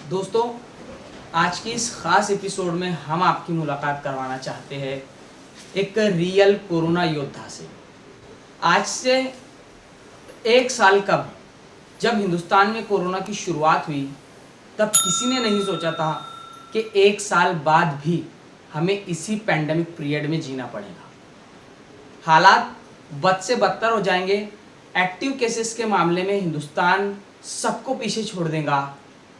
दोस्तों, आज की इस ख़ास एपिसोड में हम आपकी मुलाकात करवाना चाहते हैं एक रियल कोरोना योद्धा से। आज से 1 साल कब जब हिंदुस्तान में कोरोना की शुरुआत हुई, तब किसी ने नहीं सोचा था कि 1 साल बाद भी हमें इसी पैंडेमिक पीरियड में जीना पड़ेगा। हालात बद से बदतर हो जाएंगे। एक्टिव केसेस के मामले में हिंदुस्तान सबको पीछे छोड़ देगा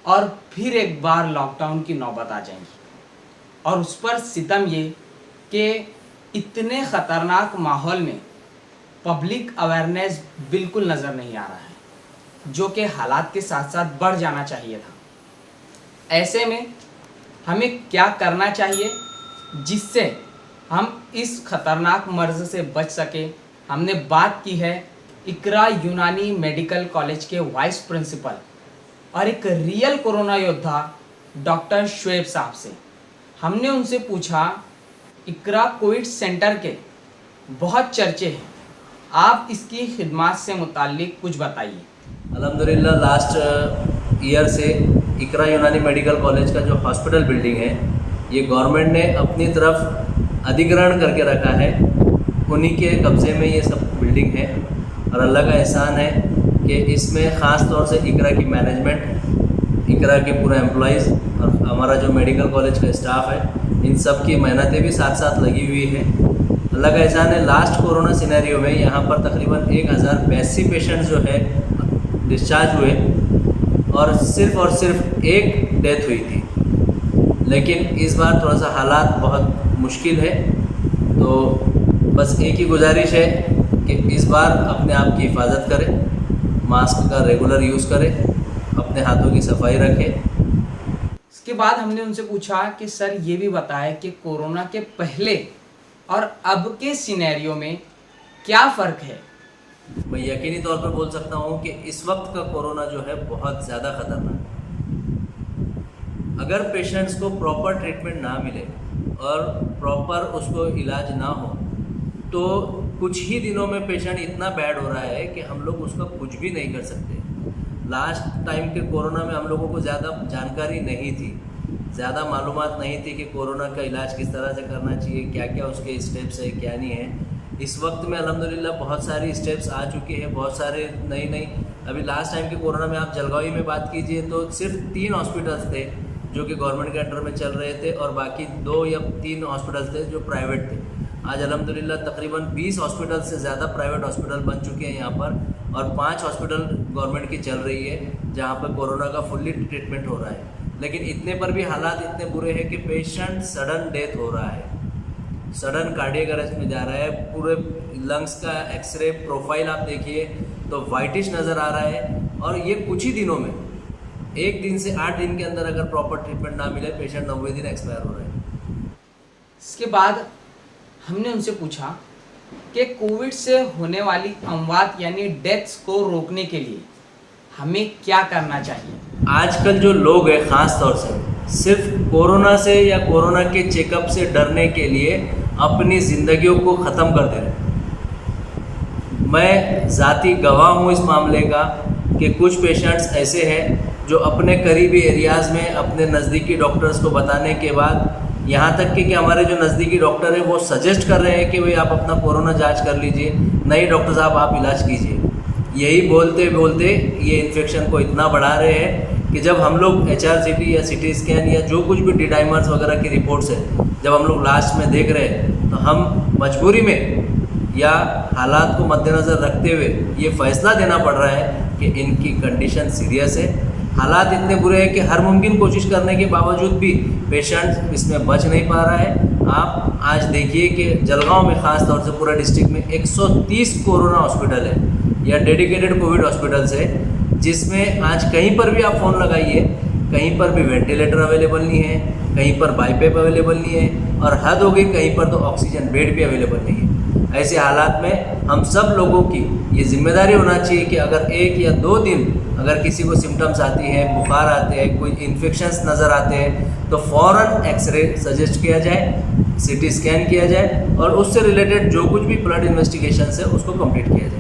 और फिर एक बार लॉकडाउन की नौबत आ जाएगी। और उस पर सितम ये कि इतने ख़तरनाक माहौल में पब्लिक अवेयरनेस बिल्कुल नज़र नहीं आ रहा है, जो कि हालात के साथ साथ बढ़ जाना चाहिए था। ऐसे में हमें क्या करना चाहिए जिससे हम इस ख़तरनाक मर्ज़ से बच सके? हमने बात की है इकरा यूनानी मेडिकल कॉलेज के वाइस प्रिंसिपल और एक रियल कोरोना योद्धा डॉक्टर शुएब साहब से। हमने उनसे पूछा, इकरा कोविड सेंटर के बहुत चर्चे हैं, आप इसकी खिदमत से मुताल्लिक कुछ बताइए। अल्हम्दुलिल्लाह लास्ट ईयर से इकरा यूनानी मेडिकल कॉलेज का जो हॉस्पिटल बिल्डिंग है, ये गवर्नमेंट ने अपनी तरफ अधिग्रहण करके रखा है। उन्हीं के कब्ज़े में ये सब बिल्डिंग है और अल्लाह का एहसान है कि इसमें ख़ास तौर से इकरा की मैनेजमेंट, इकरा के पूरे एम्प्लॉइज़ और हमारा जो मेडिकल कॉलेज का स्टाफ है, इन सब की मेहनतें भी साथ साथ लगी हुई है। अल्लाह का एहसान है, लास्ट कोरोना सिनेरियो में यहाँ पर तकरीबन 1082 पेशेंट जो है डिस्चार्ज हुए और सिर्फ एक डेथ हुई थी। लेकिन इस बार थोड़ा सा हालात बहुत मुश्किल है, तो बस एक ही गुजारिश है कि इस बार अपने आप की हिफाजत करें, मास्क का रेगुलर यूज़ करें, अपने हाथों की सफाई रखें। इसके बाद हमने उनसे पूछा कि सर ये भी बताएं कि कोरोना के पहले और अब के सिनेरियो में क्या फ़र्क है। मैं यकीनी तौर पर बोल सकता हूँ कि इस वक्त का कोरोना जो है बहुत ज़्यादा ख़तरनाक है। अगर पेशेंट्स को प्रॉपर ट्रीटमेंट ना मिले और प्रॉपर उसको इलाज ना हो, तो कुछ ही दिनों में पेशेंट इतना बैड हो रहा है कि हम लोग उसका कुछ भी नहीं कर सकते। लास्ट टाइम के कोरोना में हम लोगों को ज़्यादा जानकारी नहीं थी, ज़्यादा मालूमात नहीं थी कि कोरोना का इलाज किस तरह से करना चाहिए, क्या क्या उसके स्टेप्स है, क्या नहीं है। इस वक्त में अल्हम्दुलिल्लाह बहुत सारी स्टेप्स आ चुके हैं, बहुत सारे नई अभी लास्ट टाइम के कोरोना में आप जलगांवी में बात कीजिए तो सिर्फ 3 हॉस्पिटल्स थे जो कि गवर्नमेंट के अंडर में चल रहे थे और बाकी 2 या 3 हॉस्पिटल्स थे जो प्राइवेट थे। आज अल्हम्दुलिल्लाह तकरीबन 20 हॉस्पिटल से ज़्यादा प्राइवेट हॉस्पिटल बन चुके हैं यहाँ पर और 5 हॉस्पिटल गवर्नमेंट की चल रही है जहाँ पर कोरोना का फुल्ली ट्रीटमेंट हो रहा है। लेकिन इतने पर भी हालात इतने बुरे हैं कि पेशेंट सडन डेथ हो रहा है, सडन कार्डियक अरेस्ट में जा रहा है। पूरे लंग्स का एक्सरे प्रोफाइल आप देखिए तो वाइटिश नज़र आ रहा है और ये कुछ ही दिनों में 1 दिन से 8 दिन के अंदर अगर प्रॉपर ट्रीटमेंट ना मिले, पेशेंट 90 दिन एक्सपायर हो रहे हैं। इसके बाद हमने उनसे पूछा कि कोविड से होने वाली अमवात यानी डेथ्स को रोकने के लिए हमें क्या करना चाहिए। आजकल जो लोग हैं ख़ास तौर से सिर्फ कोरोना से या कोरोना के चेकअप से डरने के लिए अपनी ज़िंदगियों को ख़त्म कर दे रहे हैं। मैं ज़ाती गवाह हूँ इस मामले का कि कुछ पेशेंट्स ऐसे हैं जो अपने करीबी एरियाज़ में अपने नज़दीकी डॉक्टर्स को बताने के बाद, यहाँ तक कि हमारे जो नज़दीकी डॉक्टर हैं वो सजेस्ट कर रहे हैं कि भाई आप अपना कोरोना जांच कर लीजिए, नहीं डॉक्टर साहब आप इलाज कीजिए। यही बोलते बोलते ये इन्फेक्शन को इतना बढ़ा रहे हैं कि जब हम लोग HRCT या CT स्कैन या जो कुछ भी डी डाइमर्स वगैरह की रिपोर्ट्स है जब हम लोग लास्ट में देख रहे हैं, तो हम मजबूरी में या हालात को मद्देनज़र रखते हुए ये फ़ैसला देना पड़ रहा है कि इनकी कंडीशन सीरियस है। हालात इतने बुरे हैं कि हर मुमकिन कोशिश करने के बावजूद भी पेशेंट इसमें बच नहीं पा रहा है। आप आज देखिए कि जलगांव में ख़ास तौर से पूरा डिस्ट्रिक्ट में 130 कोरोना हॉस्पिटल है या डेडिकेटेड कोविड हॉस्पिटल्स है, जिसमें आज कहीं पर भी आप फ़ोन लगाइए, कहीं पर भी वेंटिलेटर अवेलेबल नहीं है, कहीं पर बाईपेप अवेलेबल नहीं है और हद हो गई कहीं पर तो ऑक्सीजन बेड भी अवेलेबल नहीं है। ऐसे हालात में हम सब लोगों की ये जिम्मेदारी होना चाहिए कि अगर 1 या 2 दिन अगर किसी को सिम्टम्स आती हैं, बुखार आते हैं, कोई इन्फेक्शंस नज़र आते हैं, तो फ़ौरन एक्सरे सजेस्ट किया जाए, CT स्कैन किया जाए और उससे रिलेटेड जो कुछ भी ब्लड इन्वेस्टिगेशन है उसको कंप्लीट किया जाए।